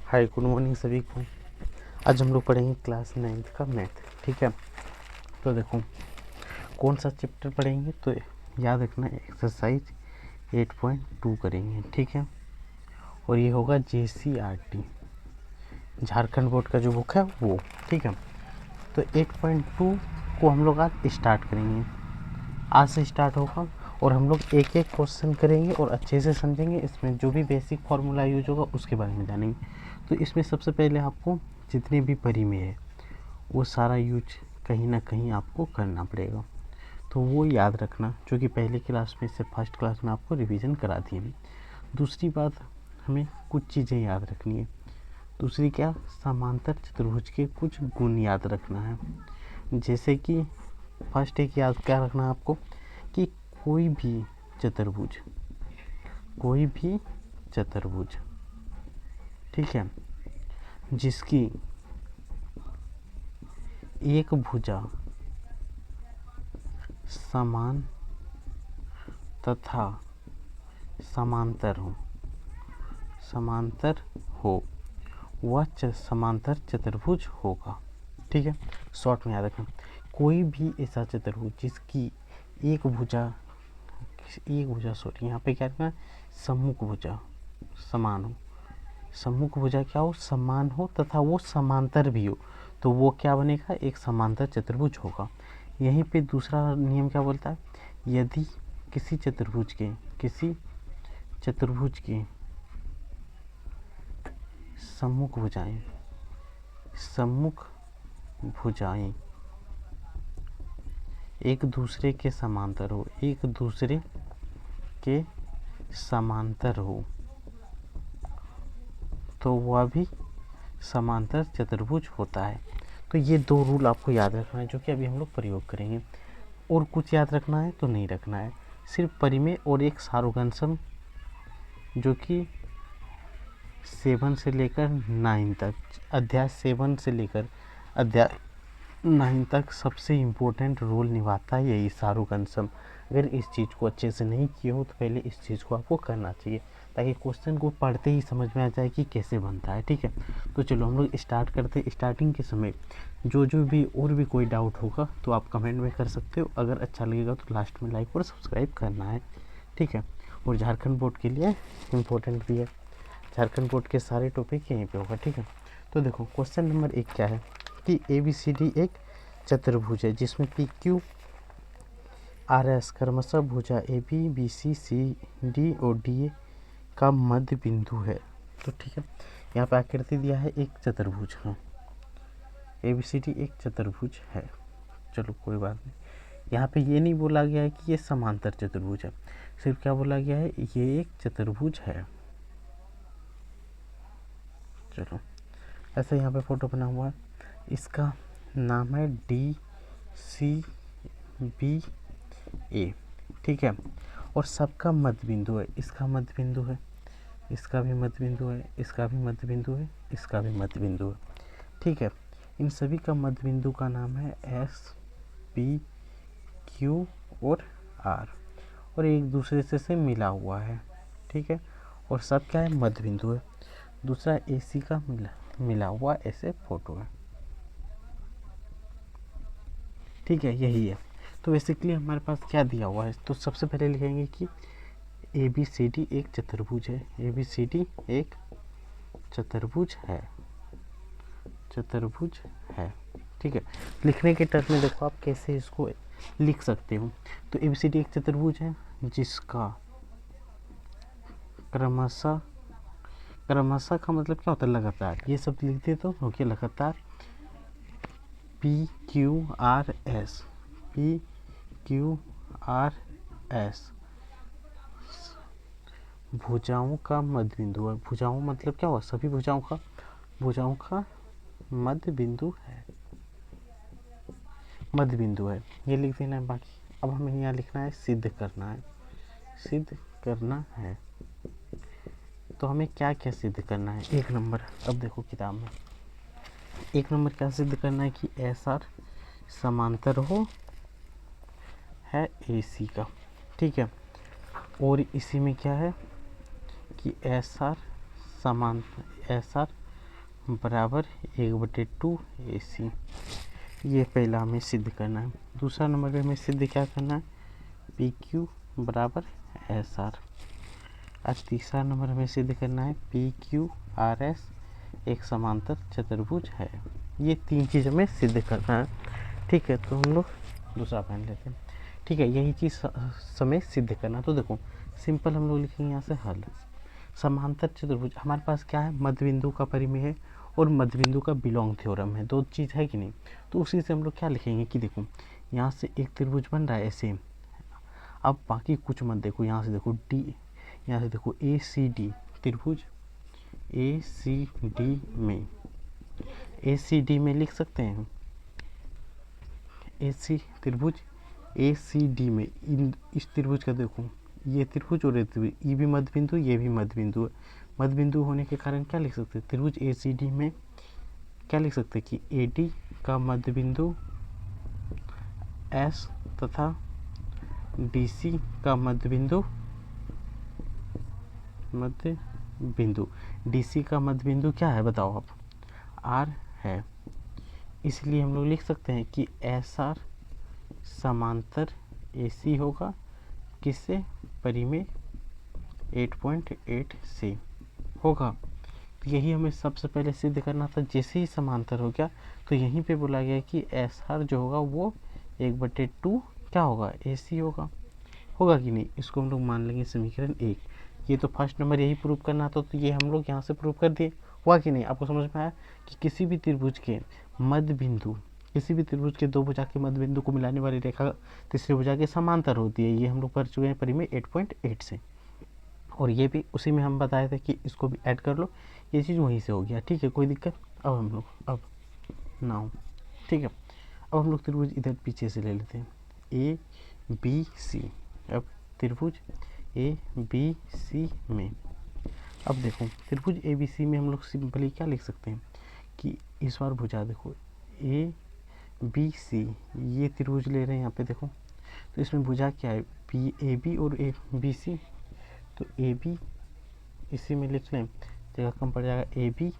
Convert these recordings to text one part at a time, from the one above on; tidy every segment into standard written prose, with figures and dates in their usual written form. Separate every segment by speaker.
Speaker 1: हाय, good morning सभी को। आज हम लोग पढ़ेंगे क्लास 9th का मैथ। ठीक है, तो देखो कौन सा चैप्टर पढ़ेंगे, तो याद रखना एक्सरसाइज 8.2 करेंगे। ठीक है, और ये होगा JCRT, झारखंड बोर्ड का जो बुक है वो। ठीक है, तो 8.2 को हम लोग आज स्टार्ट करेंगे। आज से स्टार्ट होगा और हम लोग एक एक क्वेश्चन करेंगे और अच्छे से समझेंगे। इसमें जो भी बेसिक फार्मूला यूज होगा उसके बारे में जानेंगे। तो इसमें सबसे पहले आपको जितने भी परी में है वो सारा यूज कहीं ना कहीं आपको करना पड़ेगा। तो वो याद रखना, जो कि पहले क्लास में से फर्स्ट क्लास में आपको रिवीजन करा दी है। दूसरी बात, हमें कुछ चीज़ें याद रखनी है। दूसरी क्या, समांतर चतुर्भुज के कुछ गुण याद रखना है। जैसे कि फर्स्ट एक याद क्या रखना है आपको, कि कोई भी चतुर्भुज, ठीक है, जिसकी एक भुजा समान तथा समांतर हो वह समांतर चतुर्भुज होगा। ठीक है, शॉर्ट में याद रखना, कोई भी ऐसा चतुर्भुज जिसकी एक भुजा यहाँ पे क्या रखना, सम्मुख भुजा समान हो, सम्मुख भुजा क्या हो, समान हो तथा वो समांतर भी हो, तो वो क्या बनेगा, एक समांतर चतुर्भुज होगा। यहीं पे दूसरा नियम क्या बोलता है, यदि किसी चतुर्भुज के सम्मुख भुजाएं एक दूसरे के समांतर हो तो वह भी समांतर चतुर्भुज होता है। तो ये दो रूल आपको याद रखना है, जो कि अभी हम लोग प्रयोग करेंगे। और कुछ याद रखना है तो नहीं रखना है, सिर्फ परिमेय और एक सारोगंसम, जो कि 7 से लेकर 9 तक, अध्याय 7 से लेकर अध्याय 9 तक सबसे इम्पोर्टेंट रोल निभाता है यही सारोगंसम। अगर इस चीज़ को अच्छे से नहीं किए हो तो पहले इस चीज़ को आपको करना चाहिए, ताकि क्वेश्चन को पढ़ते ही समझ में आ जाए कि कैसे बनता है। ठीक है, तो चलो हम लोग स्टार्ट करते हैं। स्टार्टिंग के समय जो भी और भी कोई डाउट होगा तो आप कमेंट में कर सकते हो। अगर अच्छा लगेगा तो लास्ट में लाइक और सब्सक्राइब करना है। ठीक है, और झारखंड बोर्ड के लिए इम्पोर्टेंट भी है, झारखंड बोर्ड के सारे टॉपिक यहीं पे होगा। ठीक है, तो देखो क्वेश्चन नंबर 1 क्या है, कि ABCD एक चतुर्भुज है जिसमें PQRS क्रमशः भुजा AB BC CD और DA का मध्य बिंदु है। तो ठीक है, यहाँ पे आकृति दिया है एक चतुर्भुज का, ABCD एक चतुर्भुज है। चलो कोई बात नहीं, यहाँ पे ये नहीं बोला गया है कि ये समांतर चतुर्भुज है, सिर्फ क्या बोला गया है, ये एक चतुर्भुज है। चलो ऐसा यहाँ पे फोटो बना हुआ है, इसका नाम है DCBA। ठीक है, और सबका मध्य बिंदु है, इसका मध्य बिंदु है, इसका भी मध्य बिंदु है, इसका भी मध्य बिंदु है, इसका भी मध्य बिंदु है। ठीक है, इन सभी का मध्य बिंदु का नाम है S, P, Q और R, और एक दूसरे से मिला हुआ है। ठीक है, और सब क्या है, मध्य बिंदु है। दूसरा AC का मिला हुआ ऐसे फोटो है। ठीक है, यही है। तो बेसिकली हमारे पास क्या दिया हुआ है, तो सबसे पहले लिखेंगे कि ABCD एक चतुर्भुज है, ABCD एक चतुर्भुज है। ठीक है, लिखने के टर्म में देखो आप कैसे इसको लिख सकते हो। तो ABCD एक चतुर्भुज है जिसका क्रमशः का मतलब क्या होता है, लगातार, ये सब लिखते तो ओके, लगातार PQRS भुजाओं का मध्य बिंदु है। भुजाओं मतलब क्या हुआ, सभी भुजाओं का मध्य बिंदु है, ये लिख देना है। बाकी अब हमें यहाँ लिखना है, सिद्ध करना है। तो हमें क्या क्या सिद्ध करना है, 1 नंबर, अब देखो किताब में 1 नंबर क्या सिद्ध करना है, कि SR समांतर हो है AC का। ठीक है, और इसी में क्या है कि SR बराबर 1/2 AC। ये पहला हमें सिद्ध करना है। दूसरा नंबर पे हमें सिद्ध क्या करना है, PQ बराबर SR। और तीसरा नंबर हमें सिद्ध करना है PQRS एक समांतर चतुर्भुज है। ये 3 चीज़ हमें सिद्ध करना है। ठीक है, तो हम लोग दूसरा पॉइंट लेते हैं। ठीक है, यही चीज़ हमें सिद्ध करना। तो देखो सिंपल हम लोग लिखेंगे यहाँ से हल। समांतर चतुर्भुज हमारे पास क्या है, मध्य बिंदु का परिमेय है और मध्य बिंदु का बिलोंग थ्योरम है, दो चीज़ है कि नहीं। तो उसी से हम लोग क्या लिखेंगे कि देखो यहाँ से एक त्रिभुज बन रहा है ऐसे। अब बाकी कुछ मत देखो, यहाँ से देखो डी, यहाँ से देखो ACD त्रिभुज ACD में लिख सकते हैं। त्रिभुज ACD में इस त्रिभुज का देखो, ये त्रिभुज और ये त्रिभुज, ये भी मध्य बिंदु, ये भी मध्य बिंदु है। मध्य बिंदु होने के कारण क्या लिख सकते हैं, त्रिभुज ACD में क्या लिख सकते हैं कि AD का मध्य बिंदु S तथा DC का मध्य बिंदु DC का मध्य बिंदु क्या है बताओ आप, R है। इसलिए हम लोग लिख सकते हैं कि SR समांतर AC होगा किससे, परिमेय 8.8 से होगा। तो यही हमें सबसे पहले सिद्ध करना था। जैसे ही समांतर हो गया तो यहीं पे बोला गया कि SR जो होगा वो 1/2 क्या होगा, AC होगा कि नहीं। इसको हम लोग मान लेंगे समीकरण 1। ये तो फर्स्ट नंबर यही प्रूव करना था, तो ये हम लोग यहाँ से प्रूव कर दिए। हुआ कि नहीं, आपको समझ में आया कि किसी भी त्रिभुज के मध्य बिंदु, किसी भी त्रिभुज के दो भुजा के मध्य बिंदु को मिलाने वाली रेखा तीसरी भुजा के समांतर होती है। ये हम लोग पढ़ चुके हैं परिमेय 8.8 से। और ये भी उसी में हम बताए थे कि इसको भी ऐड कर लो, ये चीज़ वहीं से हो गया। ठीक है, कोई दिक्कत। अब हम लोग नाउ ठीक है, अब हम लोग त्रिभुज इधर पीछे से ले लेते हैं ABC। अब त्रिभुज ABC में, अब देखो त्रिभुज ABC में हम लोग सिंपली क्या लिख सकते हैं कि इस बार भुजा देखो ABC, ये त्रिभुज ले रहे हैं यहाँ पे देखो, तो इसमें भुजा क्या है AB और BC। तो AB इसी में लिख लें, जगह कम पड़ जाएगा AB,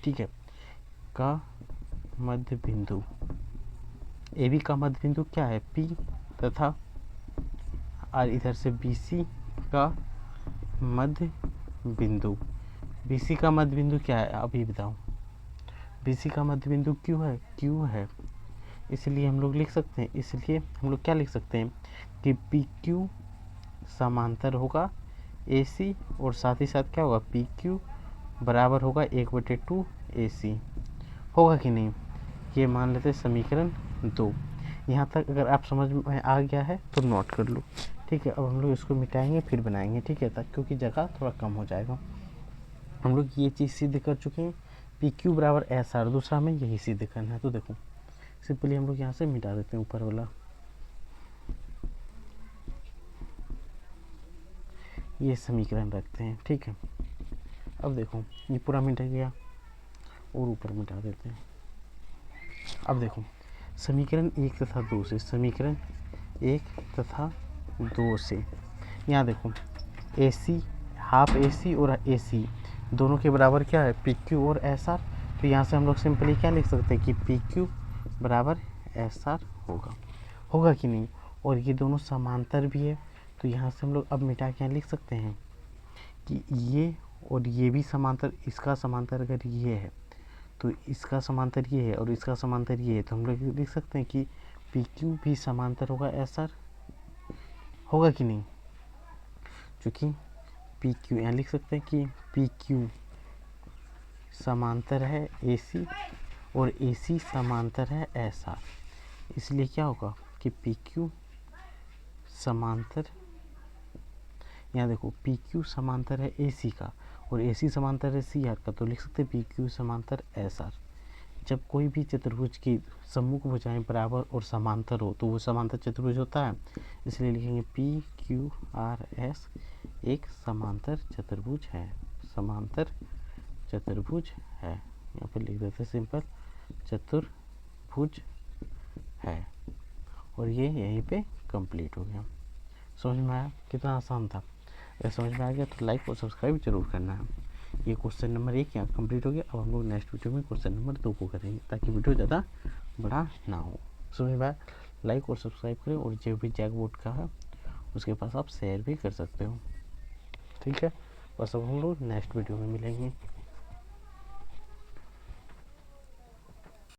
Speaker 1: ठीक है, का मध्य बिंदु, AB का मध्य बिंदु क्या है P तथा, और इधर से BC का मध्य बिंदु, BC का मध्य बिंदु क्या है अभी बताओ, BC का मध्य बिंदु Q है। इसलिए हम लोग लिख सकते हैं, इसलिए हम लोग क्या लिख सकते हैं कि PQ समांतर होगा AC और साथ ही साथ क्या होगा PQ बराबर होगा 1/2 AC। होगा कि नहीं, ये मान लेते समीकरण 2। यहाँ तक अगर आप समझ में आ गया है तो नोट कर लो। ठीक है, अब हम लोग इसको मिटाएंगे फिर बनाएंगे। ठीक है, तक क्योंकि जगह थोड़ा कम हो जाएगा। हम लोग ये चीज़ सिद्ध कर चुके हैं, PQ बराबर SR। दूसरा हमें यही सिद्ध करना है। तो देखो सिंपली हम लोग यहाँ से मिटा देते हैं ऊपर वाला, ये समीकरण रखते हैं। ठीक है, अब देखो ये पूरा मिट गया और ऊपर मिटा देते हैं। अब देखो समीकरण 1 तथा 2 से, समीकरण 1 तथा 2 से यहाँ देखो AC, हाफ AC और AC दोनों के बराबर क्या है PQ और SR। तो यहाँ से हम लोग सिंपली क्या लिख सकते हैं कि PQ बराबर SR होगा कि नहीं। और ये दोनों समांतर भी है, तो यहाँ से हम लोग अब मिटा के लिख सकते हैं कि ये और ये भी समांतर, इसका समांतर अगर ये है तो इसका समांतर ये है और इसका समांतर ये है, तो हम लोग लिख सकते हैं कि PQ भी समांतर होगा SR। होगा कि नहीं, क्योंकि PQ यहाँ लिख सकते हैं कि PQ समांतर है AC और AC समांतर है SR। इसलिए क्या होगा कि PQ समांतर, यहाँ देखो PQ समांतर है AC का और AC समांतर है CR का, तो लिख सकते हैं PQ समांतर SR। जब कोई भी चतुर्भुज की सम्मुख भुजाएं बराबर और समांतर हो तो वो समांतर चतुर्भुज होता है। इसलिए लिखेंगे PQRS एक समांतर चतुर्भुज है, समांतर चतुर्भुज है। यहाँ पर लिख देते हैं सिंपल चतुर्भुज है। और ये यहीं पे कंप्लीट हो गया। समझ में आया, कितना आसान था। अगर समझ में आ गया तो लाइक और सब्सक्राइब जरूर करना है। ये क्वेश्चन नंबर 1 यहाँ कंप्लीट हो गया। अब हम लोग नेक्स्ट वीडियो में क्वेश्चन नंबर 2 को करेंगे, ताकि वीडियो ज़्यादा बड़ा ना हो। समझ में आया? लाइक और सब्सक्राइब करें, और जो भी जैकबोर्ड का है उसके पास आप शेयर भी कर सकते हो। ठीक है, बस अब हम लोग नेक्स्ट वीडियो में मिलेंगे।